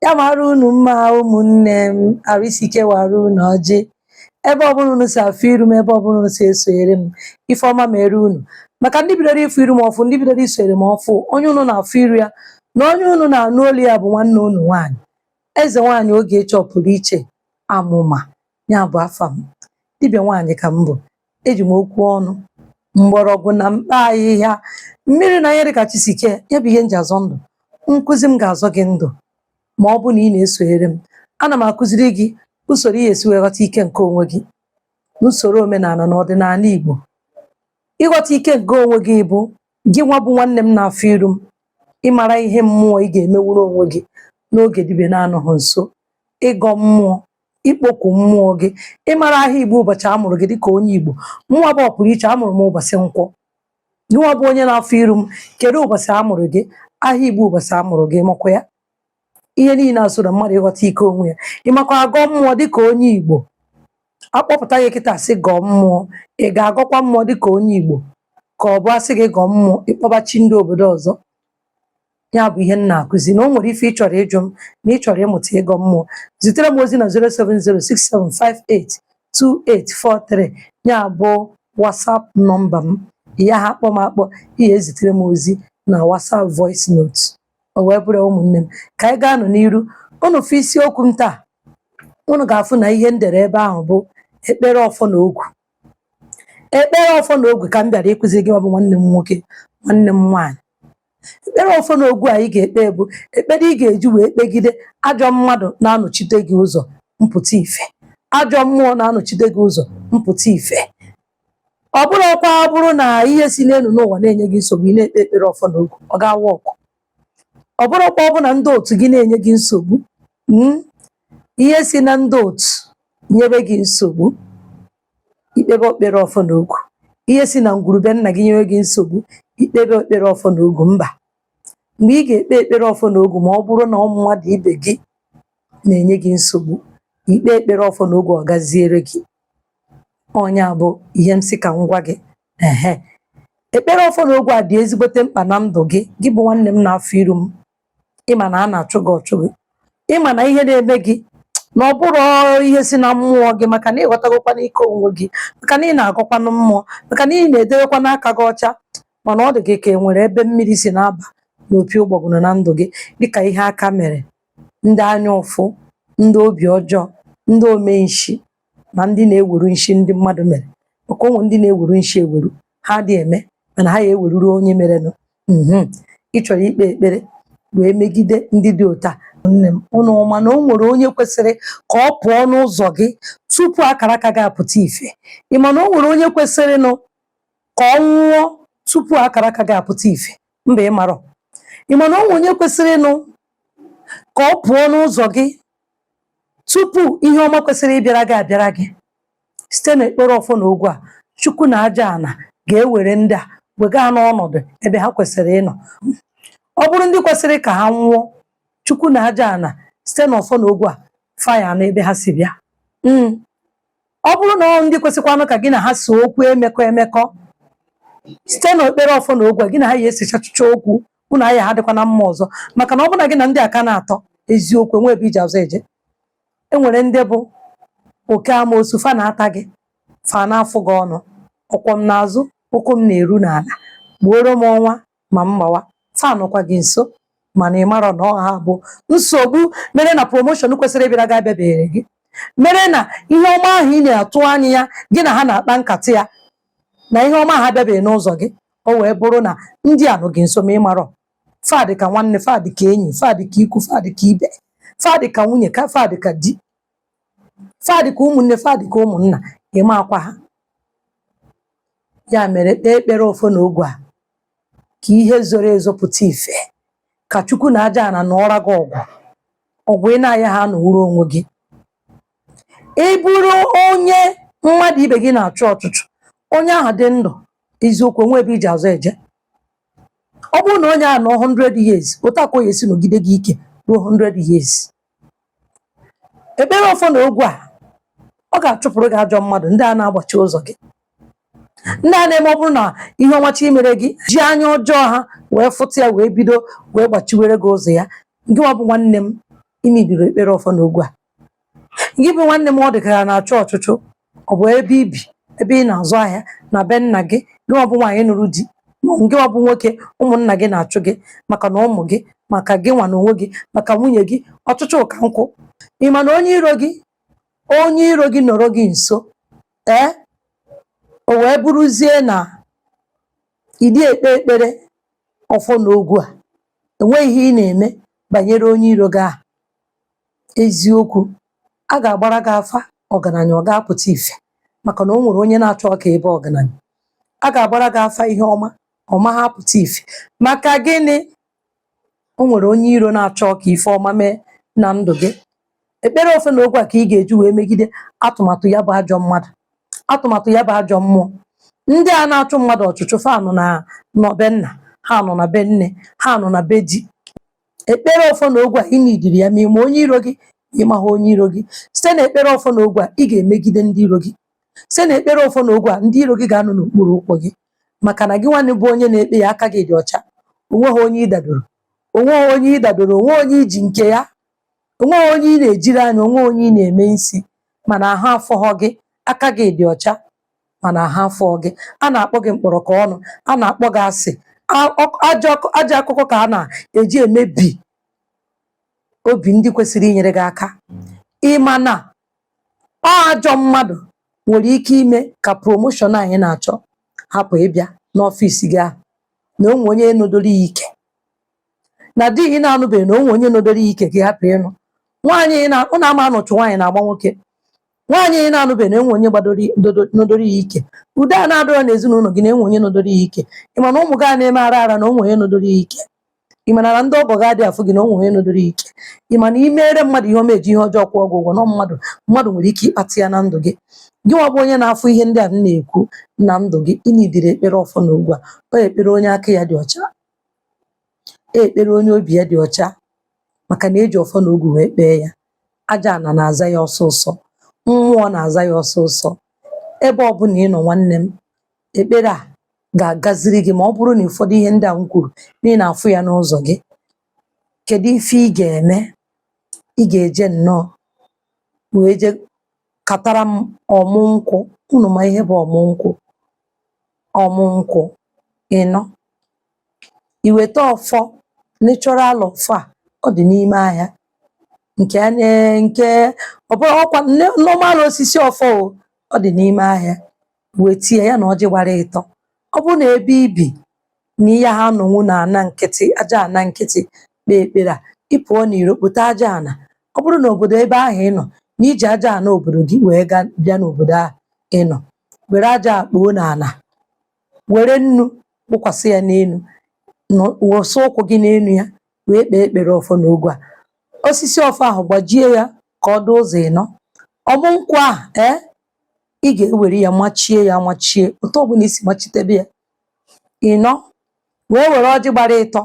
Ya mara unu mma ụmụnne m, arụ isi ike wara unu ọjị. Ebe ọbụla unu si afụ iru m, ebe ọbụla unu si esonyere m, ifeọma mere unu. Maka ndị bidoro ịfụ iru m ọfụ, ndị bidoro isonyere m ọfụ, onye unu na-afụ iru ya na onye unu na-anụ olu ya bụ nwanne unu nwaanyị. Eze nwaanyị Ogechi Ọpụrụ Iche Amụma, ya bụ afa m. Dibịa nwaanyị ka m bụ. Eji m okwu ọnụ, mgbọrọgwụ na mkpa ahịhịa, mmiri na ihe dịka Chisike, ya bụ ihe m ji azọ ndụ. Nkụzi m ga-azọ gị ndụ ma ọ bụ na ị na-esonyere m. Ana m akụziri gị usoro ị ga-esi wee ghọta ike nke onwe gị n'usoro omenala na ọdịnala Igbo. Ịghọta ike nke onwe gị bụ gị nwa bụ nwanne m na-afụ iru m, ịmara ihe mmụọ ị ga-emewuru onwe gị n'oge dibịa na-anọghị nso, ịgọ mmụọ, ikpoku mmụọ gị, ịmara aha Igbo ụbọchị a mụrụ gị dịka onye Igbo. Mụnwa bụ Ọpụrụ Iche, amụrụ m ụbọchị Nkwọ. Gịnwa bụ onye na-afụ iru m, kedu ụbọchị a mụrụ gị, aha Igbo ụbọchị a mụrụ gị, makwa ya. Ihe niile a so na mmadụ ịghọta ike onwe ya. Ịmakwa agọ mmụọ dịka onye Igbo. Akpọpụta gị kịta sị gọọ mmụọ, ị ga-agọkwa mmụọ dịka onye Igbo ka ọ bụ asị gị gọọ mmụọ ịkpọba chi ndị obodo ọzọ? Ya bụ ihe m na-akụzi. Na o nwere ife ị chọrọ ịjụ m na ị chọrọ ịmụta ịgọ mmụọ, zitere m ozi na 07067582843, ya bụ WhatsApp nọmba m. Ya ha akpọ m akpọ, ihe ezitere m ozi na WhatsApp voice note. O wee bụrụ ụmụnne m, ka anyị ga-anọ n'iru. Unu fụ isiokwu m taa, unu ga-afụ na ihe m dere ebe ahụ bụ ekpere ọfọ na ogwu. Ekpere ọfọ na ogwu ka m bịara ịkụziri gị, ọ bụ nwanne m nwoke, nwanne m nwaanyị. Ekpere ọfọ na ogwu anyị ga-ekpe bụ ekpere ị ga-eji wee kpegide ajọ mmadụ na-anọchite gị ụzọ mpụta ife, ajọ mmụọ na-anọchite gị ụzọ mpụta ife. Ọ bụrụ na ihe si n'elu n'ụwa na-enye gị nsogbu, ị na-ekpe ekpere ọfọ na ogwu, ọ ga-awa ọkụ. Ọ bụrụkwa ọ bụ na ndị otu gị na-enye gị nsogbu, ihe si na ndị otu nyebe gị nsogbu, ikpebe ekpere ọfọ na ogwu. Ihe si na ngwurube nna gị nyebe gị nsogbu, ikpebe ekpere ọfọ na ogwu. Mba, mgbe ị ga-ekpe ekpere ọfọ na ogwu, ma ọ bụrụ na ụmụ mmadụ ibe gị na-enye gị nsogbu, ikpe ekpere ọfọ na ogwu, ọ gaziere gị. Ọnya bụ ihe m si ka m gwa gị. Ekpere ọfọ na ogwu a dị ezigbote mkpa na ndụ gị, gị bụ nwanne m na-afụ iru m. Ịma na a na-achụ gị ọchụ gị, ịma na ihe na-eme gị na ọ bụrụ ihe si na mmụọ gị, maka na ịghọtagokwa n'ike onwe gị, maka na ị na-agọkwanụ mmụọ, maka na ị na-edewekwa n'aka gị ọcha. Mana ọ dị gị ka e nwere ebe mmiri si na-aba n'opi ụgbọgụrụ na ndụ gị, dịka ihe aka mere, ndị anya ụfụ, ndị obi ọjọọ, ndị omenshi, na ndị na-eweru nshi ndị mmadụ mere. Maka ụmụ ndị na-eweru nshi eweru, ha dị eme, mana ha ya eweruru onye merenụ. Ị chọrọ ikpe ekpere wee megide ndị dị otu a, nne m, ụnụ ma na o nwere onye kwesịrị ka ọ pụọ n'ụzọ gị tupu akara aka gị apụta ife. Ị ma na o nwere onye kwesịrị nụ ka ọ nwụọ tupu akara aka gị apụta ife? Mba, ị marọ. Ị ma na o nwere onye kwesịrị nụ ka ọ pụọ n'ụzọ gị tupu ihe ọma kwesịrị ịbịara gị abịara gị? Site n'ekpere ọfọ na ogwu a, Chukwu na aja ana ga-ewere ndị a wega n'ọnọdụ ebe ha kwesịrị ịnọ. Ọ bụrụ ndị kwesịrị ka ha nwụọ, Chukwu na aja ana site n'ọfọ na ogwu a faya n'ebe ha si bịa. Ọ bụrụ na ndị kwesịkwanụ ka gị na ha si okwu emekọ, site n'ekpere ọfọ na ogwu a, gị na ha ya esichachicha okwu, unu anya ha dịkwa na mma ọzọ. Maka na ọ bụ na gị na ndị aka na-atọ eziokwu, enwe ebe iji azọ eje. Enwere ndị bụ oke amoosu, fa na-ata gị, fa na-afụ gị ọnụ, ọkwọ m n'azụ, ụkwụ m na-eru n'ala, gbuoro m ọnwa ma mgbawa, fa nọkwa gị nso, mana ị marọ na ọha bụ nsogbu mere na promoshọn kwesịrị ịbịara gị abịabeghị gị, mere na ihe ọma ahụ ị na-atụ anya ya, gị na ha na-akpa nkata ya, na ihe ọma ahụ abịabeghị n'ụzọ gị. O wee bụrụ na ndị a nọ gị nso, ma ị marọ. Fa dị ka nwanne, fa dị ka enyi, fa dị ka ikwu, fa dị ka ibe, fa dị ka nwunye, fa dị ka di, fa dị ka ụmụnne, fa dị ka ụmụnna, ịma akwa ha. Ya mere, kpee ekpere ọfọ na ogwu a ka ihe zoro ezo pụta ife, ka Chukwu na aja ana na ọra gị ọgwụ ị na-aya ha n'owuru onwe gị. Ị bụrụ onye mmadụ ibe gị na-achụ ọchụchụ, onye ahụ dị ndụ, eziokwu, onwe ebe iji azọ eje. Ọ bụrụ na onye a nọ 100 years, otu aka o esi nọgide gị ike ruo 100 years. Ekpere ọfọ na ogwu a, ọ ga-achụpụrụ gị ajọ mmadụ, ndị a na-agbachi ụzọ gị, ndị a na-eme. Ọ bụrụ na ihe ọmachi imere gị, ji anya ọjọọ ha wee fụta ya, wee bido wee gbachiwere gị ụzọ ya. Gị nwa bụ nwanne m, ịnidiri ekpere ọfọ na ogwu a. Gị bụ nwanne m ọ dịkara na-achọ ọchụchụ, ọ bụ ebe ibi, ebe ị na-azụ ahịa, na be nna gị, gị ọ bụ nwaanyị nụrụ di, gị ọ bụ nwoke, ụmụnna gị na-achụ gị maka na ụmụ gị, maka gị nwa na onwe gị, maka nwunye gị, ọchụchụ ụka nkwụ. Ị ma na onye iro gị nọrọ gị nso, o wee bụrụzie na ịdị ekpe ekpere ọfọ na ogwu a, enweghị ihe ị na-eme banyere onye iro gị ahụ. Eziokwu, a ga-agbara gị afa ọgaranya, ọ ga-apụta ife maka na o nwere onye na-achọ ka ebe ọgaranya. A ga-agbara gị afa ihe ọma, ọma ha pụta ife maka gịnị? O nwere onye iro na-achọ ka ife ọma mee na ndụ gị. Ekpere ofe na ogwu a ka ị ga-eji wee megide atụmatụ ya bụ ajọ mmadụ, atụmatụ ya bụ ajọ mmụọ. Ndị a na-achụ mmadụ ọchụchụ, fa nọ na be nna, ha nọ na be nne, ha nọ na be di. Ekpere ọfọ na ogwu a ịnidiri ya ma ịma onye iro gị, ịma ha onye iro gị. Site na ekpere ọfọ na ogwu a, ị ga-emegide ndị iro gị. Site na ekpere ọfọ na ogwu a, ndị iro gị ga-anọ n'okpuru ụkwụ gị maka na gị nwanne bụ onye na-ekpe ya, aka gị dị ọcha. Onweghị onye ịdadoro, onweghị onye ịdadoro, onwe onye iji nke ya, onweghị onye ị na-ejiri anya, onwe onye ị na-eme isi, mana ahụ afọghọ gị, aka gị dị ọcha mana ahụ afọghọ gị. A na-akpọ gị mkpọrọ ka ọnụ, a na-akpọ gị asị, ajọ akụkọ ka a na-eji emebi obi ndị kwesịrị inyere gị aka. Ịma na ajọ mmadụ nwere ike ime ka promoshọn anyị na-achọ hapụ ịbịa n'ọfịs gị ahụ, na onwe onye nọdoro ya ike, na di ị na-anụbeghị na onwe onye nọdoro ya ike gị hapụ ịnụ. Nwaanyị ụ na-ama anọchụ nwaanyị na-agba nwoke, nwaanyị ị na-anụbeghị na enwe onye nọdoro ya ike. Ude a na-adọrọ n'ezinụlọ gị na enwe onye nọdoro ya ike. Ị ma na ụmụ gị a na-eme ara ara na onwe onye nọdoro ya ike. Ị ma na ndị ọgọ gị adịghị afụ gị na onwe onye nọdoro ya ike. Ị ma na imere mmadụ ihe ọma eji ihe ọjọọ kwụọ gị ụgwọ, na mmadụ nwere ike ịkpata ya na ndụ gị. Gị nwa bụ onye na-afụ ihe ndị a m na-ekwu na ndụ gị, ịnidiri ekpere ọfọ na ogwu a. Ọ ekpere onye aka ya dị ọcha, ekpere onye obi ya dị ọcha, maka na eji ọfọ na ogwu wee kpee ya. Aja ana na-aza ya ọsọsọ, mmụọ na-aza ya ọsọsọ. Ebe ọbụla ị nọ nwanne m, ekpere a ga-agaziri gị ma ọ bụrụ na ụfọdụ ihe ndị a m kwuru na ị na-afụ ya n'ụzọ gị. Kedu ife ị ga-eme? Ị ga-eje nnọọ wee je katara m ọmụ nkwụ. Unu ma ihe bụ ọmụ nkwụ? Ọmụ nkwụ ịnọ, iweta ọfọ natural ọfọ a, ọ dị n'ime ahịa, nke ọ bụrụ ọkwa normal osisi ọfọ, ọ dị n'ime ahịa. Wetie ya na ọjị gbara ịtọ. Ọ bụrụ na ebe ibi na ihe ha nọnwu na ana nkịtị, aja ana nkịtị, kpee ekpere a, ị pụọ n'iro kpote aja ana. Ọ bụrụ na obodo ebe ahụ ị nọ na iji aja ana obodo gị wee bịa n'obodo ahụ ị nọ, were aja kpoo n'ala, were nnu kpụkwasị ya n'elu, wụsa ụkwụ gị n'elu ya, wee kpee ekpere ọfọ na ogwu a. Osisi ọfọ ahụ gbajie ya ka ọ dị ụzọ ịnọ. Ọmụ nkwụ ahụ ị ga-ewere ya machie ya machie, otu ọbụla isi machitebe ya ịnọ, wee were ọjị gbara ịtọ,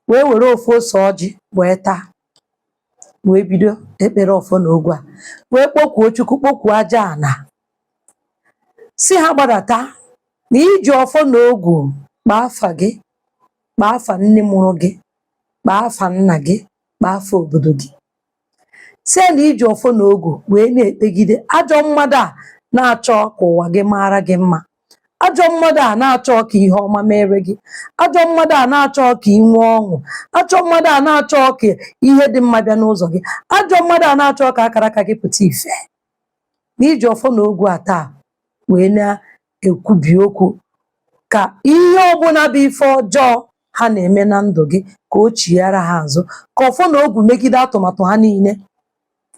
wee were ofu ose ọjị wee taa, wee bido ekpere ọfọ na ogwu a, wee kpọkuo Chukwu, kpọkuo aja ana, si ha gbadata na iji ọfọ na ogwu kpaa afa gị, kpaa afa nne mụrụ gị, kpaa afa nna gị, kpaa afa obodo gị. Sie na iji ọfọ na ogwu wee na-ekpegide ajọ mmadụ a na-achọ ka ụwa gị mara gị mma, ajọ mmadụ a na-achọ ka ihe ọma mere gị, ajọ mmadụ a na-achọ ka ị nwee ọṅụ, ajọ mmadụ a na-achọ ka ihe dị mma bịa n'ụzọ gị, ajọ mmadụ a na-achọ ka akara aka gị pụta ife. N'iji ọfọ na ogwu a taa wee na-ekwubi okwu ka ihe ọbụla bụ ife ọjọọ ha na-eme na ndụ gị ka o chighara ha azụ, ka ọfọ na ogwu megide atụmatụ ha niile,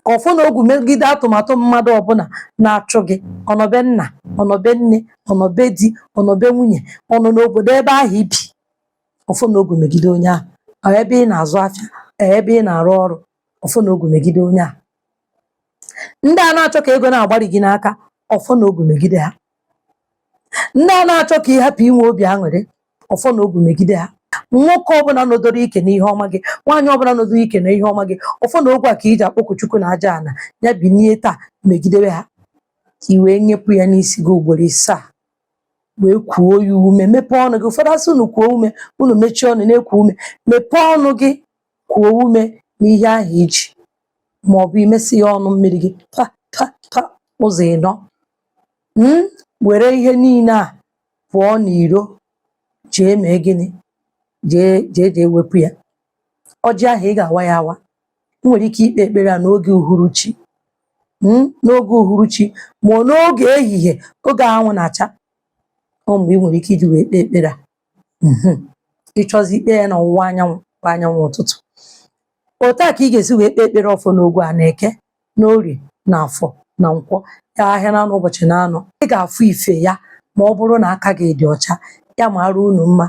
ka ọfọ na ogwu megide atụmatụ mmadụ ọbụla na-achụ gị, ọnọbe nna, ọnọbe nne, ọnọbe di, ọnọbe nwunye, ọnọ n'obodo ebe ahụ ibi. Ọfọ na ogwu megide onye ahụ. Ebe ị na-azụ afịa, ebe ị na-arụ ọrụ, ọfọ na ogwu megide onye ahụ. Ndị a na-achọ ka ego na-agbari gị n'aka, ọfọ na ogwu megide ha. Ndị a na-achọ ka ị hapụ inwe obi aṅụrị, ọfọ na ogwu megide ha. Nwoke ọbụla nọdoro ike na ihe ọma gị, nwaanyị ọbụla nọdoro ike na ihe ọma gị, ọfọ na ogwu a ka iji akpọku Chukwu na aja ana ya binie taa megidere ha, ka i wee nyepụ ya n'isi gị ugboro 7, wee kuo ya ume, mepee ọnụ gị. Ụfọdụ asị unu kuo ume, unu mechie ọnụ na-ekwu ume, mepee ọnụ gị, kuo ume n'ihe ahụ iji maọbụ imesi ya ọnụ mmiri gị pa pa pa ụzọ ịnọ. Were ihe niile a pụọ n'iro, jee mee gịnị? Jee wepụ ya. Ọjị ahụ ị ga-awa ya awa. I nwere ike ikpe ekpere a n'oge uhuruchi, n'oge uhuruchi ma ọ n'oge ehihie, oge anwụ na-acha. Ọ mgbe ị nwere ike iji wee kpee ekpere a. Ịchọzi ikpe ya n'ọwụwa anyanwụ bụ anyanwụ ụtụtụ. Otu a ka ị ga-esi wee kpee ekpere ọfọ n'Ogu a, na Eke, na Orie, na Afọ, na Nkwọ, ya ahịa na ụbọchị na anọ. Ị ga-afụ ife ya ma ọ bụrụ na aka gị dị ọcha, ya mara unu mma.